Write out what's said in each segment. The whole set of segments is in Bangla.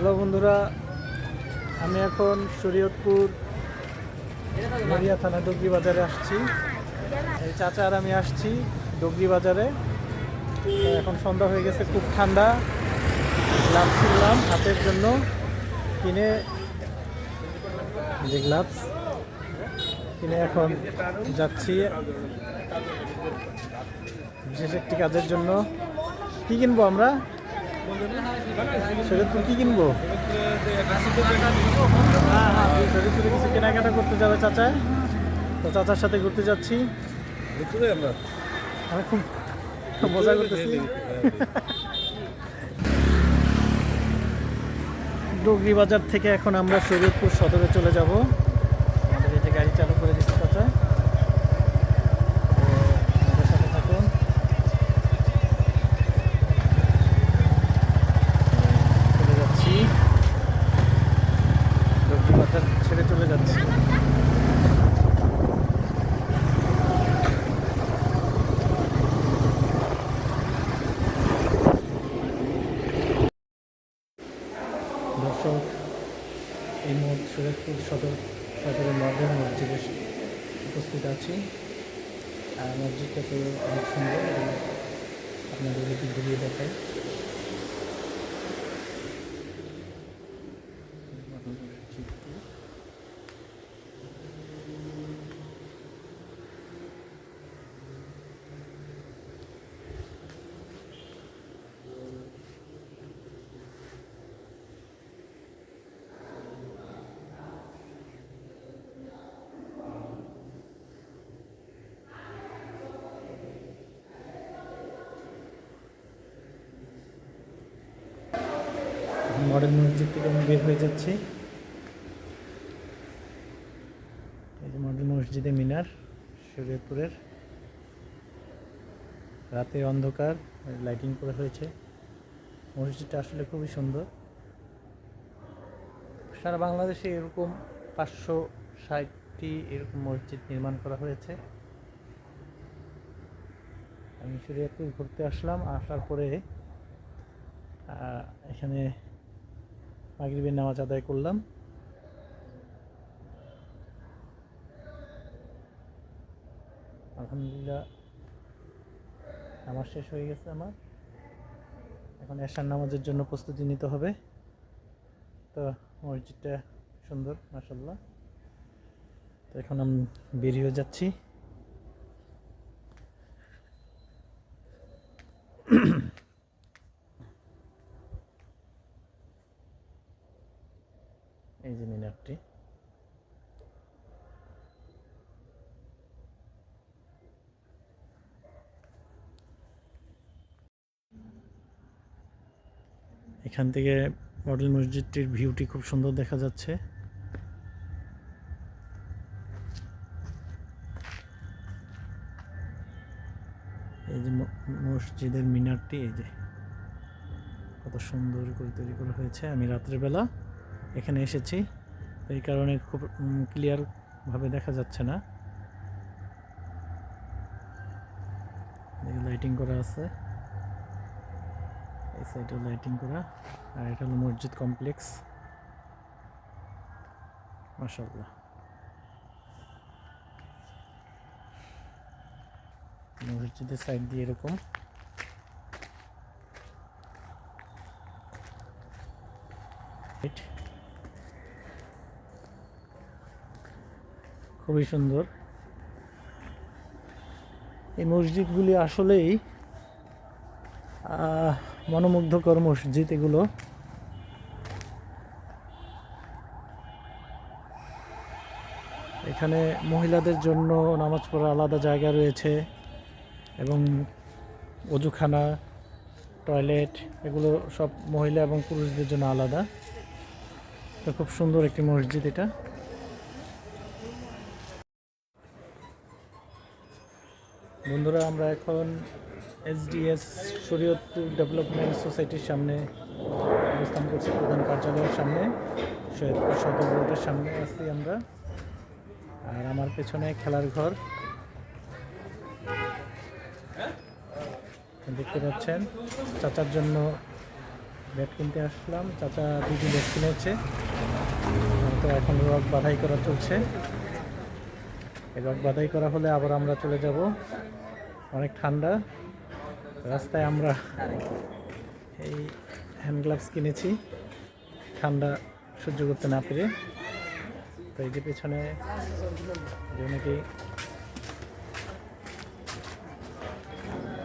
হ্যালো বন্ধুরা, আমি এখন শরীয়তপুর নড়িয়া থানা ডগরি বাজারে আসছি। এই চাচা আর আমি আসছি ডগরি বাজারে। তো এখন সন্ধ্যা হয়ে গেছে, খুব ঠান্ডা। গ্লাভস কিনলাম হাতের জন্য, কিনে যে গ্লাভস কিনে এখন যাচ্ছি বিশেষ একটি কাজের জন্য। কি কিনবো আমরা? শরীয়তপুর কি কিনবো? শরীয়তপুরে কিছু কেনাকাটা করতে যাবে চাচা, তো চাচার সাথে ঘুরতে যাচ্ছি। আমি খুব মজা করতেছি। ডগরি বাজার থেকে এখন আমরা শরীয়তপুর সদরে চলে যাব। আমাদের এই যে গাড়ি চালু করে দিচ্ছে চাচা, আমাদের সাথে থাকুন। চলে যাচ্ছি, ডগরি বাজার ছেড়ে চলে যাচ্ছি। দর্শক, এই মুহূর্তে শরীয়তপুর সদরের মডার্ন মসজিদে উপস্থিত আছি। আর মসজিদটা তো অনেক সুন্দর, আপনাদের একটু ঘুরিয়ে দেখাই। মডার্ন মসজিদ থেকে আমি বের হয়ে যাচ্ছি। এই যে মডার্ন মসজিদে মিনার শরীয়তপুরের। রাতে অন্ধকার, লাইটিং করা হয়েছে। মসজিদটা আসলে খুবই সুন্দর। সারা বাংলাদেশে এরকম 560টি এরকম মসজিদ নির্মাণ করা হয়েছে। আমি শরীয়তপুর ঘুরতে আসলাম, আসার পরে এখানে মাগরিবের নামাজ আদায় করলাম। আলহামদুলিল্লাহ নামাজ শেষ হয়ে গেছে আমার। এখন এশার নামাজের জন্য প্রস্তুতি নিতে হবে। তো মসজিদটা সুন্দর মাশাআল্লাহ। তো এখন আমি বেরিয়ে যাচ্ছি। এই যে মিনারটি, এখান থেকে মডেল মসজিদটির ভিউটি খুব সুন্দর দেখা যাচ্ছে। এই যে মসজিদের মিনারটি, এই যে কত সুন্দর করে তৈরি করা হয়েছে। আমি রাত্রেবেলা এখানে এসেছি, এই কারণে খুব ক্লিয়ার ভাবে দেখা যাচ্ছে না। লাইটিং করা আছে, এই সাইডে লাইটিং করা। আর এটা হলো মসজিদ কমপ্লেক্স মাশাআল্লাহ। মসজিদের সাইড দিয়ে এরকম খুবই সুন্দর। এই মসজিদগুলি আসলেই মনোমুগ্ধকর মসজিদ এগুলো। এখানে মহিলাদের জন্য নামাজ পড়ার আলাদা জায়গা রয়েছে, এবং অজুখানা, টয়লেট, এগুলো সব মহিলা এবং পুরুষদের জন্য আলাদা। তো খুব সুন্দর একটি মসজিদ এটা। বন্ধুরা, আমরা এখন এসডিএস শরীয়তপুর ডেভেলপমেন্ট সোসাইটির সামনে অবস্থান করছি, প্রধান কার্যালয়ের সামনে, শরীয়তপুর সদর রোডের সামনে আছি আমরা। আর আমার পেছনে খেলার ঘর দেখতে পাচ্ছেন। চাচার জন্য ব্যাট কিনতে আসলাম, চাচা দিদি ব্যাট কিনেছে। তো এখন রক বাধাই করা চলছে। এই রক বাধাই করা হলে আবার আমরা চলে যাব। অনেক ঠান্ডা রাস্তায়, আমরা এই হ্যান্ড গ্লাভস কিনেছি ঠান্ডা সহ্য করতে না পেরে। তো এই যে পেছনে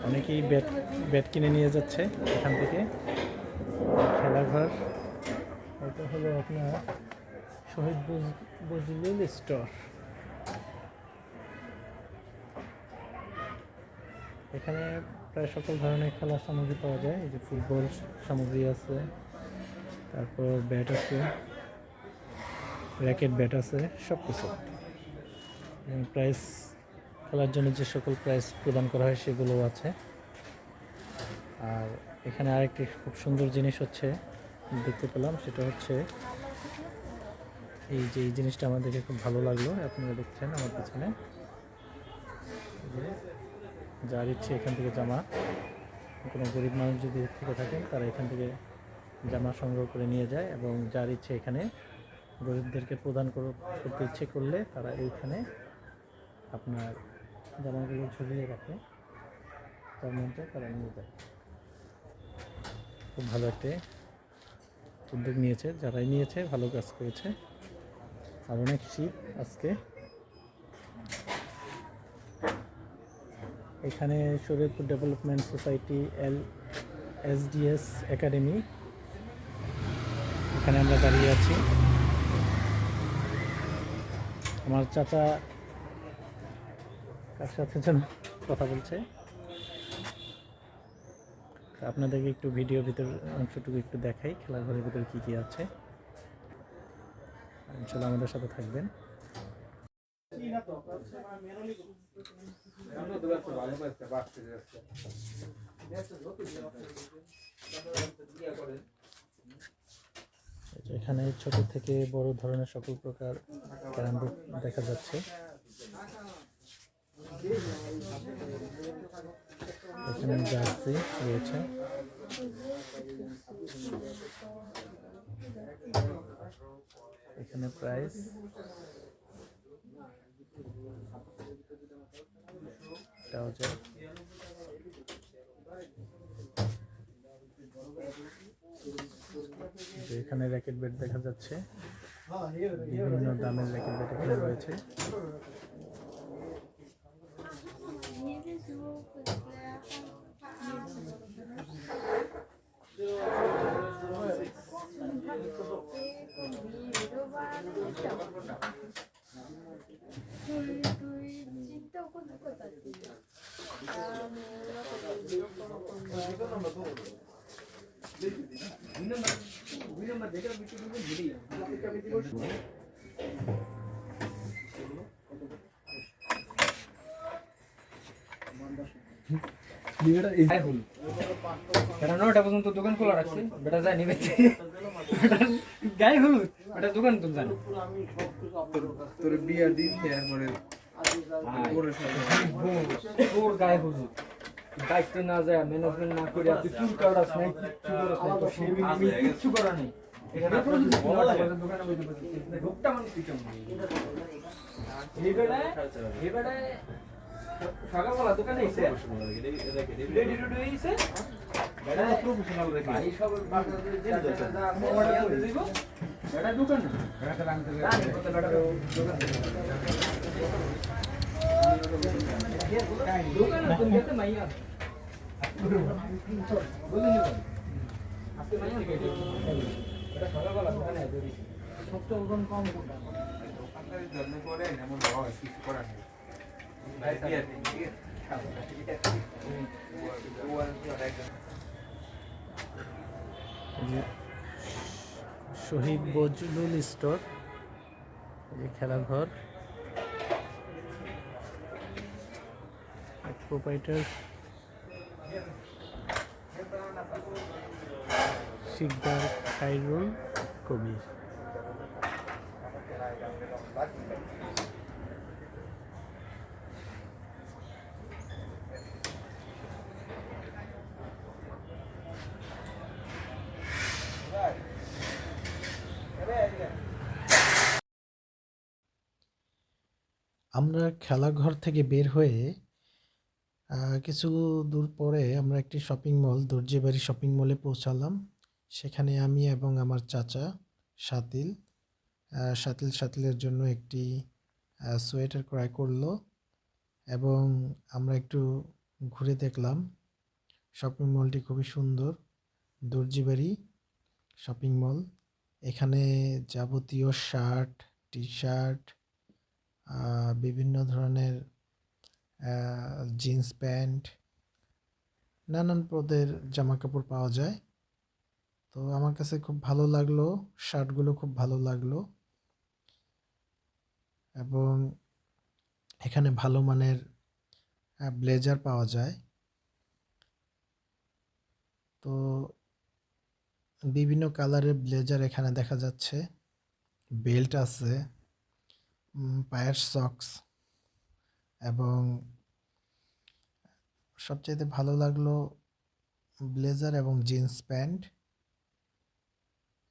অনেকেই ব্যাট কিনে নিয়ে যাচ্ছে এখান থেকে। খেলাঘর এটা হলো আপনার শহীদ বজলুল স্টোর। এখানে প্রায় সকল ধরনের খেলার সামগ্রী পাওয়া যায়। এই যে ফুটবল সামগ্রী আছে, তারপর ব্যাট আছে, র্যাকেট ব্যাট আছে, সব কিছু। প্রাইস, খেলার জন্য যে সকল প্রাইস প্রদান করা হয় সেগুলোও আছে। আর এখানে আরেকটি খুব সুন্দর জিনিস হচ্ছে দেখতে পেলাম, সেটা হচ্ছে এই যে এই জিনিসটা আমাদেরকে খুব ভালো লাগলো। আপনারা দেখছেন আমার পিছনে, যার ইচ্ছে এখান থেকে জামা, কোনো গরিব মানুষ যদি থেকে থাকেন তারা এখান থেকে জামা সংগ্রহ করে নিয়ে যায়, এবং যার ইচ্ছে এখানে গরিবদেরকে প্রদান করতে ইচ্ছে করলে তারা এইখানে আপনার জামাগুলো ঝুলিয়ে রাখে, তার মধ্যে তারা নিয়ে যায়। খুব ভালো একটা উদ্যোগ নিয়েছে, যারাই নিয়েছে ভালো কাজ করেছে। আর অনেক শীত আজকে। এখানে Shariatpur development society SDS academy, এখানে আমরা দাঁড়িয়ে আছি। আমার চাচা কার সাথে যেন কথা বলছে, আপনাদেরকে একটু ভিডিও ভিতর অংশটুকু একটু দেখাই, খেলাঘরের ভিতরে কী কী আছে। ইনশাআল্লাহ আমাদের সাথে থাকবেন। এখানে ছোট থেকে বড় ধরনের সকল প্রকার ক্যারাম বোর্ড দেখা যাচ্ছে। এখানে জার্সি রয়েছে। এখানে প্রাইস এখানে র্যাকেট ব্যাট দেখা যাচ্ছে, বিভিন্ন দামের র্যাকেট ব্যাট এখানে রয়েছে। নটা পর্যন্ত দোকান খোলা রাখছে, বেটা যায় নিবে গায়ে হলুদ বেটা দোকান তো জানি তোর বিয়ার দিন পরে তোর গায়ে হলুদ দায়িত্ব না যায়, ম্যানেজমেন্ট না করে আপনি চুল কাটাস নাই, কিচ্ছু করা নেই। দোকানে ঢোকটা মানুষ সকালবেলা দোকানে এসে রেডি টুডি এসে প্রফেশনাল রেখে এই সব বেটা দোকান দোকান তুমি যেতে মাইয়া বলিনি আজকে মাইয়া এটা সকালবেলা দোকানে সবচেয়ে ওজন কম কোনটা দোকানদারি জন্য করে এমন হয় কিছু করার নেই। শহীদ বজলুল স্টোর, খেলাঘর, প্রোপাইটার শিকদার খায়রুল কবির। আমরা খেলাঘর থেকে বের হয়ে কিছু দূর পরে আমরা একটি শপিং মল দর্জিবাড়ি শপিং মলে পৌঁছালাম। সেখানে আমি এবং আমার চাচা শাতিল শাতিলের জন্য একটি সোয়েটার ক্রয় করলো এবং আমরা একটু ঘুরে দেখলাম। শপিং মলটি খুবই সুন্দর, দর্জিবাড়ি শপিং মল। এখানে যাবতীয় শার্ট, টি শার্ট, বিভিন্ন ধরনের জিন্স প্যান্ট, নানান পদের জামা কাপড় পাওয়া যায়। তো আমার কাছে খুব ভালো লাগলো, শার্টগুলো খুব ভালো লাগলো এবং এখানে ভালো মানের ব্লেজার পাওয়া যায়। তো বিভিন্ন কালারের ব্লেজার এখানে দেখা যাচ্ছে, বেল্ট আছে, পায়ের সক্স এবং সবচাইতে ভালো লাগলো ব্লেজার এবং জিন্স প্যান্ট।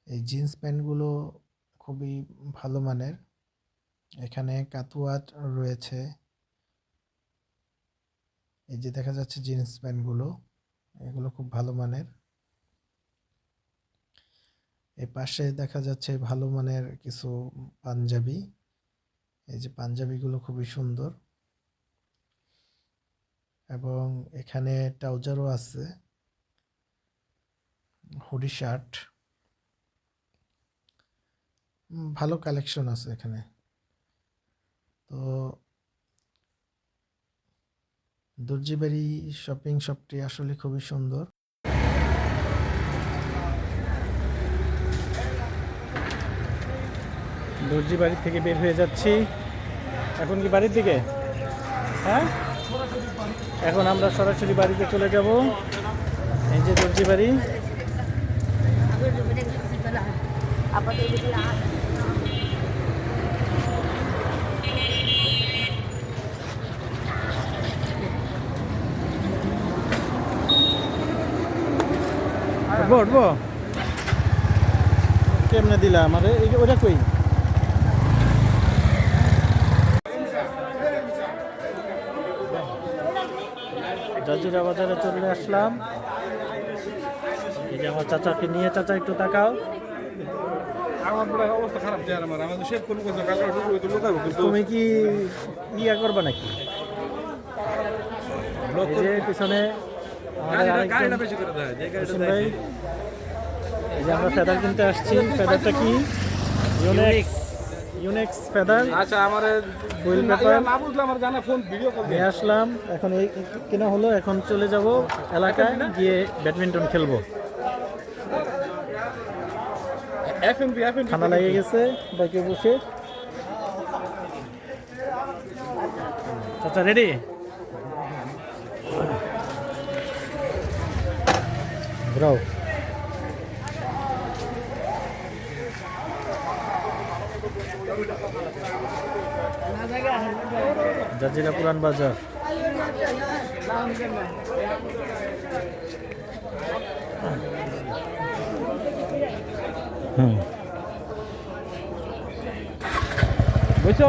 এই জিন্স প্যান্টগুলো খুবই ভালো মানের। এখানে কাতুয়া রয়েছে, এই যে দেখা যাচ্ছে জিন্স প্যান্টগুলো, এগুলো খুব ভালো মানের। এই পাশে দেখা যাচ্ছে ভালো মানের কিছু পাঞ্জাবি, এই যে পাঞ্জাবিগুলো খুবই সুন্দর এবং এখানে ট্রাউজারও আছে, হুডি শার্ট, ভালো কালেকশন আছে এখানে। তো দর্জিবাড়ি শপিং শপটি আসলে খুবই সুন্দর। দর্জিবাড়ি থেকে বের হয়ে যাচ্ছি, এখন কি বাড়ির দিকে? হ্যাঁ, এখন আমরা সরাসরি বাড়িতে চলে যাব। এই যে দর্জিবাড়ি। উঠবো উঠবো, কেমনে দিলা আমারে? এই যে ওটা কই? জাজিরা বাজারে চলে আসলাম। এই যে আমার চাচাকে নিয়ে, চাচা একটু তাকাও। আমার বড় অবস্থা খারাপ যায় আমার, আমাদের শেভ কোন কোন কাকা তো লোকাবো কিন্তু তুমি কি ইয়া করবা নাকি? এই যে পিছনে আমাদের আরেকজন বেশি করে দেয় যে হোসেন ভাই। এই যে আমরা ফেদার কিনতে আসছি। ফেদারটা কি? Unix feather. আচ্ছা আমারে হুইল পেপার না বুঝলে আমার জানা ফোন ভিডিও কল নিয়ে আসলাম। এখন এই কেনা হলো, এখন চলে যাব এলাকায়, গিয়ে ব্যাডমিন্টন খেলবো। এফএনবি ঠান্ডা লেগে গেছে বাইকে বসে। আচ্ছা, রেডি? ঘুরাও। জাজিরা পুরান বাজার। বুঝছো?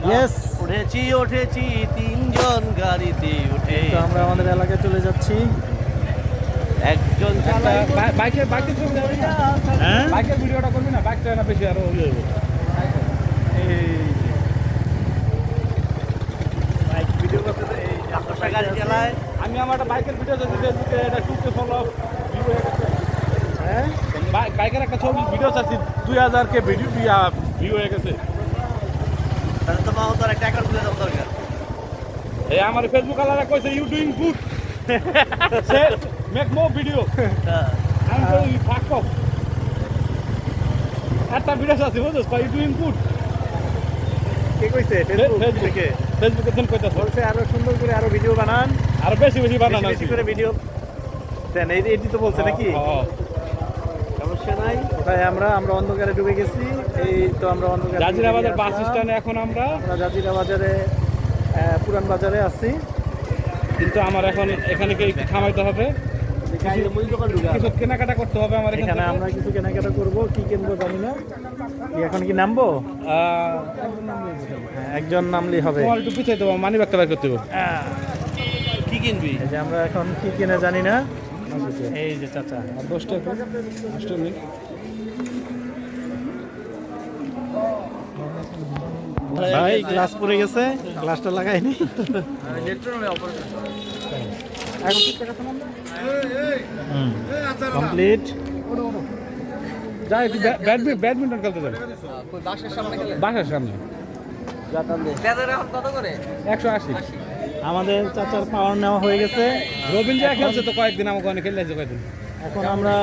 ইয়েস, উঠেছি তিনজন গাড়িতে উঠে, তো আমরা আমাদের এলাকায় চলে যাচ্ছি। একজন চালায় বাইকের ছবি যাবে না? হ্যাঁ, বাইকের ভিডিওটা করবি না? বাইকটা না বেশি আরো হয়ে যাবে। বাইক ভিডিও করতে আপনার গাড়ি চালায়। আমি আমার একটা বাইকের ভিডিও চাচ্ছি ফেসবুকে, এটা টুকতে ফলো ভিউ হয়ে গেছে। হ্যাঁ, বাইকের একটা ছবি ভিডিও চাচ্ছি, 2000 কে ভিউ হয়ে গেছে। তাহলে তো মাও তার একটা অ্যাকাউন্ট খুলে দেওয়া দরকার। এই আমার ফেসবুক আলাদা কইছে ইউ ডুইং গুড, সে মেক মোর ভিডিও। আমি তো ফাক অফ একটা ভিডিও চাচ্ছি, বুঝছিস? You doing good. কে কইছে? ফেসবুক থেকে? ফেসবুকে দেন কইতাছে বলছে আরো সুন্দর করে আরো ভিডিও বানান, আর বেশি বেশি বানানো বেশি করে ভিডিও দেন। এটি তো বলছে নাকি? সমস্যা নাই। কোথায় আমরা অন্ধকারে ডুবে গেছি। এই তো আমরা অন্ধকারে জাজিরা বাজার বাস স্ট্যান্ডে এখন আমরা জাজিরা বাজারে পুরান বাজারে আছি। কিন্তু আমার এখন এখানে একটু থামাইতে হবে। কিছু কেনাকাটা করতে হবে আমার এখানে আমরা কিছু কেনাকাটা করব, কি কিনবো জানি না। কি এখন কি নামবো? হ্যাঁ, একজন নামলেই হবে। তোমার একটু পিছিয়ে দেবো, মানি ব্যাগটা বের করতে হবে। কি কিনবি? এই যে আমরা এখন কি কিনে জানি না। এই যে চাচা, আর 10 টাকা 10 টাকা নেই। ভাই গ্লাস পড়ে গেছে, গ্লাসটা লাগাইনি। এখন ঠিক টাকা শোনান কমপ্লিট। যাই একটু ব্যাডমিন্টন খেলতে যাবে বাসার সামনে কত করে? 180। আমাদের চাচার পাওয়ার নেওয়া হয়ে গেছে। রবীন্দ্র খেলছে তো কয়েকদিন, আমাকে অনেক খেলে কয়েকদিন। এখন আমরা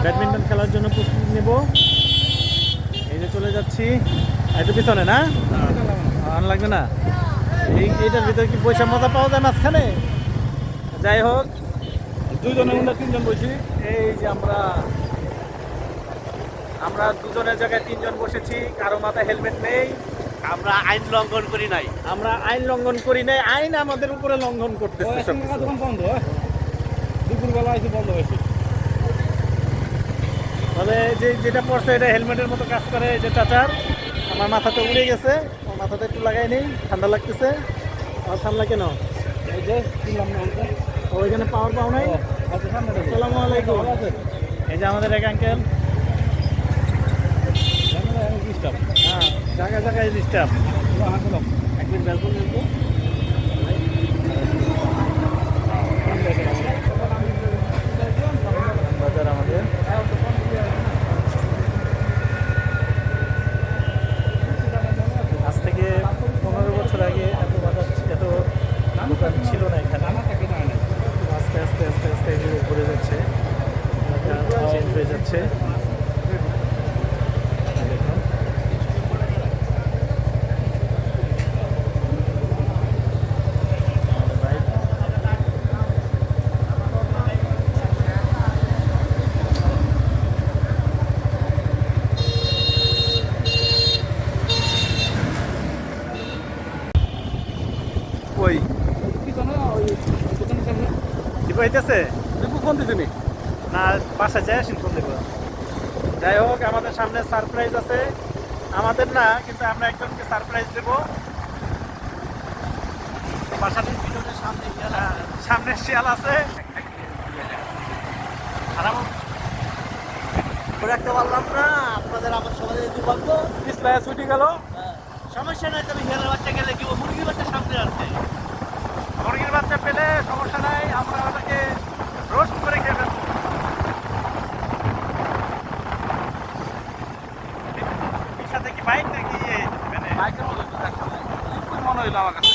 ব্যাডমিন্টন খেলার জন্য প্রস্তুতি নেব। এই যে চলে যাচ্ছি, একটু পিছনে না আর লাগবে না। এইটার ভিতরে কি পয়সা মজা পাওয়া যায় মাঝখানে? যাই হোক, দুইজনে আমরা 3জন বসি। এই যে আমরা দুজনের জায়গায় 3জন বসেছি, কারো মাথায় হেলমেট নেই। আমরা আইন লঙ্ঘন করি নাই। আমরা আইন লঙ্ঘন করি নাই, আইন আমাদের উপরে লঙ্ঘন করতেছে সব কিছু। দোকান বন্ধ, দুপুরবেলা এসে বন্ধ হয়েছে। তবে যেটা পড়ছে এটা হেলমেটের মতো কাজ করে। এই যে চাচার আমার মাথাতে উড়ে গেছে, আমার মাথাতে একটু লাগাই নেই, ঠান্ডা লাগতেছে। আর ঠান্ডা কেন? এই যে কিনলাম না আমরা। ওইখানে পাওয়ার পাও নাই। আচ্ছা সামনে দেখো। আসসালামু আলাইকুম। ভালো আছে? এই যে আমাদের এক আঙ্কেল। জানালা অনেক ডিস্টার্ব। হ্যাঁ, জায়গায় জায়গায় ডিস্টার্ব। হাঁটো দাও। একদিন ব্যালকন দেখবো। বাজার আমাদের আজ থেকে 15 বছর আগে এত বাজার এত দোকান ছিল না এখানে। আস্তে আস্তে আস্তে আস্তে এগুলো ঘুরে যাচ্ছে, চেঞ্জ হয়ে যাচ্ছে। দেখুন আমাদের বাইক। ওই পিছনে ওই দোকানের সামনে। কি পাইতেছে দেখো কোন দিকে নেই। না, বাসা যায় আসেন কোন দিকে। যাই হোক, আমাদের সামনে সারপ্রাইজ আছে। আমাদের না, কিন্তু আমরা একজনকে সারপ্রাইজ দেবো। বাসাটির পিছনে সামনে শিয়াল আছে। করে রাখতে পারলাম না, আপনাদের আমার সমাজে দুর্ভাগ্য। পিছলায় ছুটি গেল। সমস্যা নাই, তবে হিয়ালের বাচ্চা গেলে কি ও মুরগির বাচ্চা সামনে আসছে। মুরগির বাচ্চা পেলে সমস্যা নাই, আমরা ওটাকে রোস্ট করে খেয়ে ফেলবো। এর সাথে কি বাইক নাকি মানে বাইকের মতো একটু দেখো। লিকুইড মনে হইলো আমার কাছে।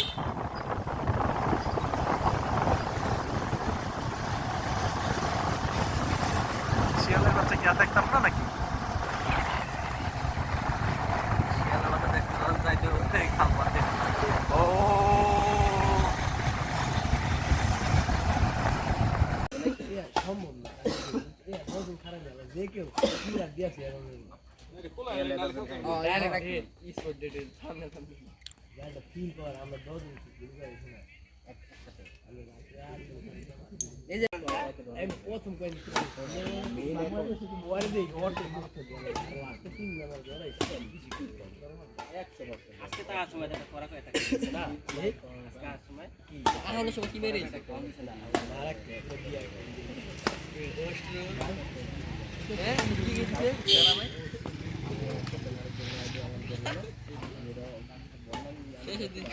শিয়ালের বাচ্চা কি আর দেখতাম না নাকি? হিয়ালের বাচ্চা দেখতে রোজ যাইতে হচ্ছে খালপাতে। ও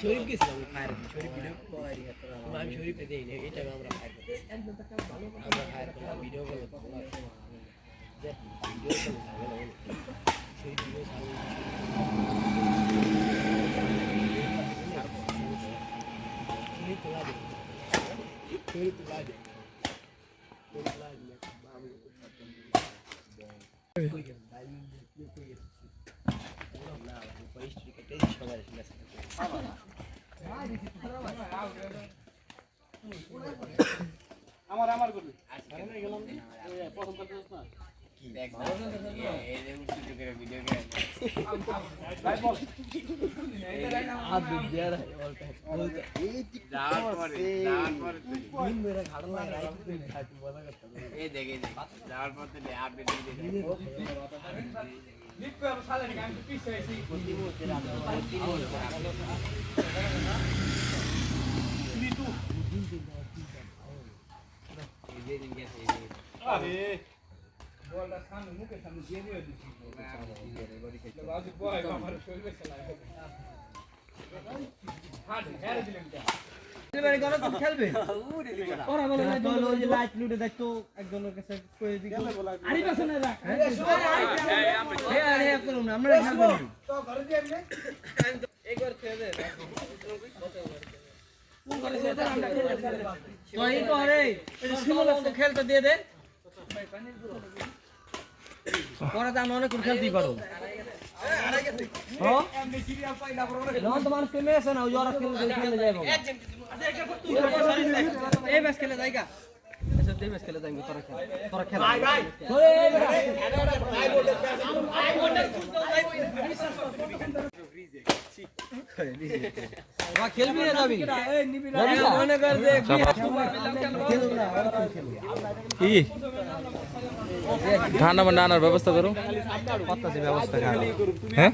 শরীফ গেছিলাম ফায়ার, শরীফ ভিডিও আমি শরীফে দিই না, এটা আমরা ফায়ার করতেছি, আমরা ফায়ার করলাম ভিডিও করে ভিডিও শরীফ ভিডিও শরীফ তোলা দে, শরীফ তোলা দে, আমার করবি। প্রথম কথা না হাত দিয়ে রে বলতে যাওয়ার পরে দিন মেরে ঘাড় লাগা রাইতে খাইতে মজা করতে এই দেখে যাওয়ার পর তো আপডেট দিয়ে লিপ করে সালে আমি পিছে আইছি আরে বলটা সামনে মুখে সামনে দিয়ে দিয়ে দিছি বাজু বয় আমার শরীরে চলা হাত হেরে দিলেন কে এবারে গরো তুমি খেলবে ওরা বলে না দল ওই যে লাইট লুটে দেখতো একজনের কাছে কই দিই আরে কাছে না রাখ আরে করুন না আমরা খেলবো তো ঘরে দিয়ে এমনি একবার খেলে দে কোন করে সেটা আমরা খেলে তো এই তো আরে এটা শিমলা তো খেলতে দিয়ে দে পরে দাম অনেক খেলতেই পারো হ্যাঁ এমনি সিরিয়াল পাইলা বড় নন তোমার প্রেমে আছে না ওই ওরা খেলে যায় বাবা এই ম্যাচ খেলে যাইগা এসে এই ম্যাচ খেলে যাইগা তোরা খেল ভাই ভাই খেলবি না যাবি মনে কর দে কি ঠান্ডা মান্ডা আনার ব্যবস্থা করো ব্যবস্থা হ্যাঁ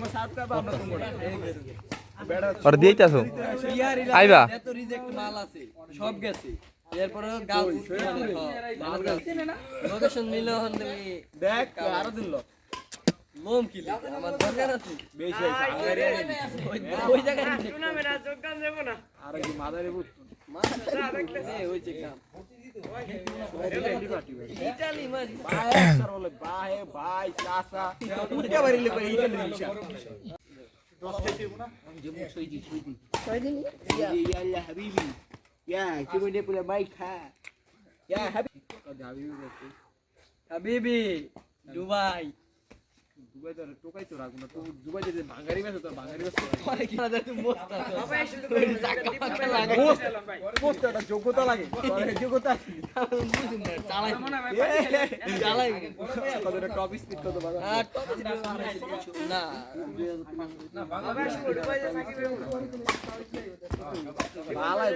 ওরা দিয়েই আসো আইবা এত রিজেক্ট মাল আছে সব গেছে এরপরে গাল লোকেশন নিলে হন তুমি দেখ আরো দিল লোম কি আমার দরকার আছে বেশি আছে ওই জায়গায় না মেরা যোগদান দেব না আর কি মাদারে বুঝ এই ওই যে কাম ইতালি মাঝ ভাই স্যার বলে ভাই ভাই চাচা উঠে বাড়িলে কই ইতালি রিকশা 10 খেতে দেব না সইদি ইয়া ইয়া হাবিবি ইয়া কি বলে পুরো বাইক খা ইয়া হাবিবি দুবাই দুবাই তো টোকাই তো রাখো না তো দুবাই যে বাঙালি মেছে তো বাঙালি মেছে পরে কি না তুই মস্ত আছে বাবা শুধু জায়গা লাগে মস্ত একটা যোগ্যতা লাগে পরে যোগ্যতা আছে বুঝুন না চালাই চালাই কতটা টপ স্পিড কত বাবা হ্যাঁ টপ স্পিড না না বাবা শুধু দুবাই যে সাকি ভালাই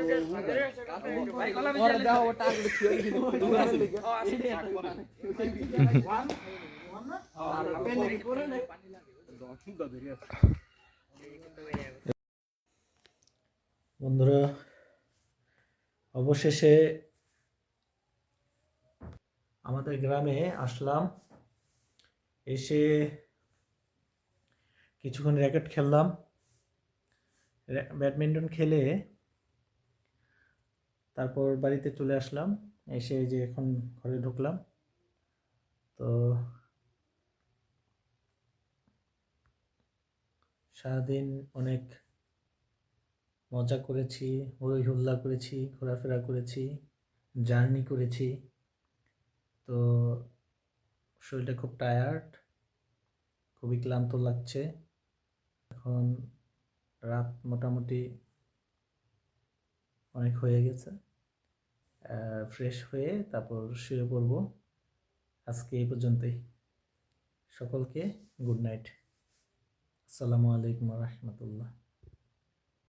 ভাই কলা পরে দাও ওটা আগে ছিড়ে দিই দুবাই লিগে ও আছে বন্ধুরা অবশেষে আমাদের গ্রামে আসলাম, এসে কিছুক্ষণ র্যাকেট খেললাম, ব্যাডমিন্টন খেলে তারপর বাড়িতে চলে আসলাম। এসে যে এখন ঘরে ঢুকলাম, তো সারাদিন অনেক মজা করেছি, হই হুল্লা করেছি, ঘোরাফেরা করেছি, জার্নি করেছি। তো শরীরটা খুব টায়ার্ড, খুবই ক্লান্ত লাগছে। এখন রাত মোটামুটি অনেক হয়ে গেছে, ফ্রেশ হয়ে তারপর শুয়ে পড়ব। আজকে এই পর্যন্তই। সকলকে গুড নাইট। আসসালামু আলাইকুম ওয়া রাহমাতুল্লাহ।